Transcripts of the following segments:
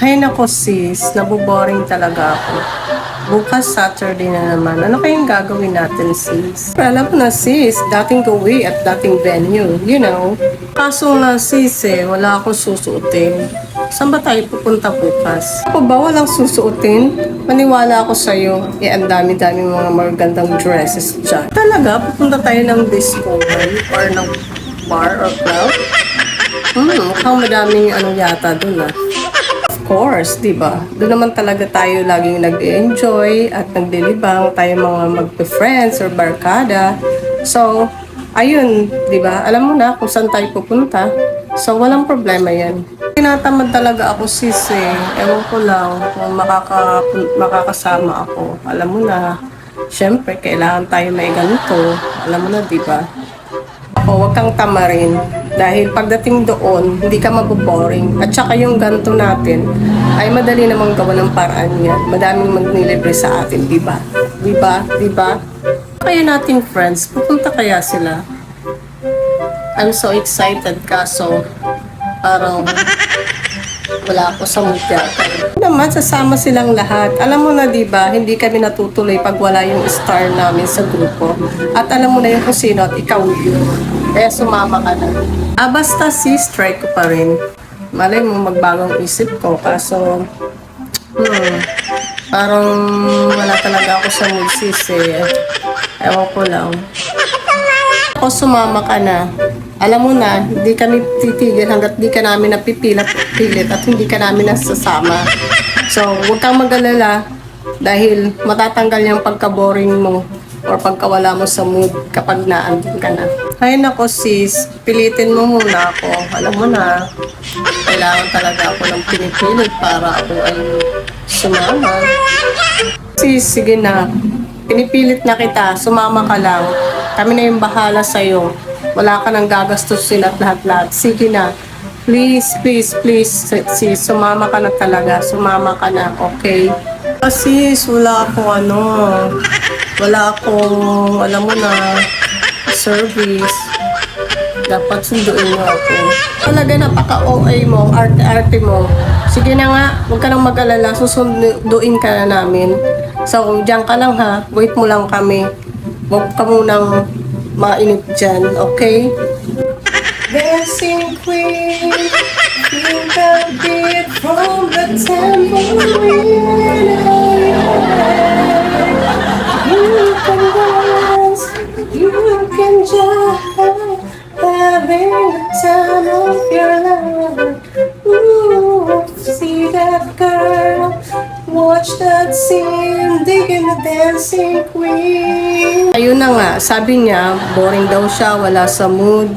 Hay nako sis, naboboring talaga ako. Bukas Saturday na naman. Ano kayang gagawin natin sis? Alam mo na sis, dating gawi at dating venue, you know. Kaso nga sis wala akong susuotin. Saan ba tayo pupunta bukas? Ako ba walang susuotin? Maniwala ako sa'yo. Ang dami-dami mga magandang dresses dyan. Talaga, pupunta tayo ng disco or ng bar or club? Mukhang madaming yata dun Of course, di ba? Doon naman talaga tayo laging nag-enjoy at naglilibang tayo mga magpe-friends or barkada. So, ayun, di ba? Alam mo na kung saan tayo pupunta. So, walang problema yan. Tinatamad talaga ako sis Ewan ko lang kung makakasama ako. Alam mo na, syempre, kailangan tayo may ganito. Alam mo na, di ba? O wag kang tamarin dahil pagdating doon hindi ka maboboring at saka yung ganto natin ay madali namang gawa ng paraan yan. Madaming magnilibre sa atin, di ba? Di ba? Di ba? Kaya nating friends, pupunta kaya sila? I'm so excited kaso parang wala ako sa mood yata. Naman, sasama silang lahat. Alam mo na, di ba, hindi kami natutuloy pag wala yung star namin sa grupo. At alam mo na yung kung sino at ikaw yun. Kaya sumama ka na. Basta sis, try ko pa rin. Malay mo, magbagong isip ko. Kaso, parang wala talaga ako sa mood sis Ewan ko lang. Ako sumama ka na. Alam mo na, hindi kami titigil hanggat di ka namin napipilit at hindi ka namin nasasama. So, huwag kang mag-alala dahil matatanggal yung pagka-boring mo or pagkawala mo sa mood kapag naandun ka na. Ay nako sis, pilitin mo muna ako. Alam mo na, kailangan talaga ako ng pinipilit para ako ay sumama. Sis, sige na. Pinipilit na kita, sumama ka lang. Kami na yung bahala sa'yo. Wala ka nang gagastusin at lahat-lahat. Sige na. Please, please, please, sis, sumama ka na talaga. Sumama ka na, okay? Sis, wala akong, alam mo na, service. Dapat sunduin mo ako. Talaga napaka-OA mo, arte-arte mo. Sige na nga, huwag ka nang mag-alala, susunduin ka na namin. So, diyan ka lang ha, wait mo lang kami. Huwag ka munang mainip dyan, okay? Dancing queen, feel the beat from the tambourine. You can dance, you can jive, having the time of your life. Ooh, see that girl, watch that scene, digging the dancing queen. Ayun na nga, sabi niya, boring daw siya, wala sa mood,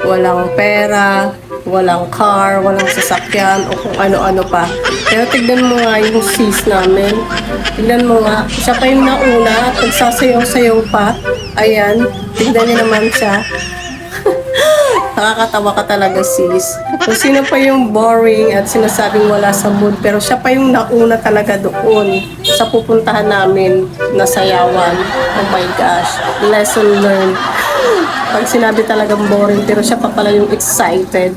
walang pera, walang car, walang sasakyan, o kung ano-ano pa. Pero tignan mo nga yung sis namin. Tignan mo nga, siya pa yung nauna at nagsasayaw-sayaw pa. Ayan, tignan niyo naman siya. Nakakatawa ka talaga sis. Kung sino pa yung boring at sinasabing wala sa mood, pero siya pa yung nauna talaga doon sa pupuntahan namin na sayawan. Oh my gosh, lesson learned. Pag sinabi talagang boring, pero siya pa pala yung excited.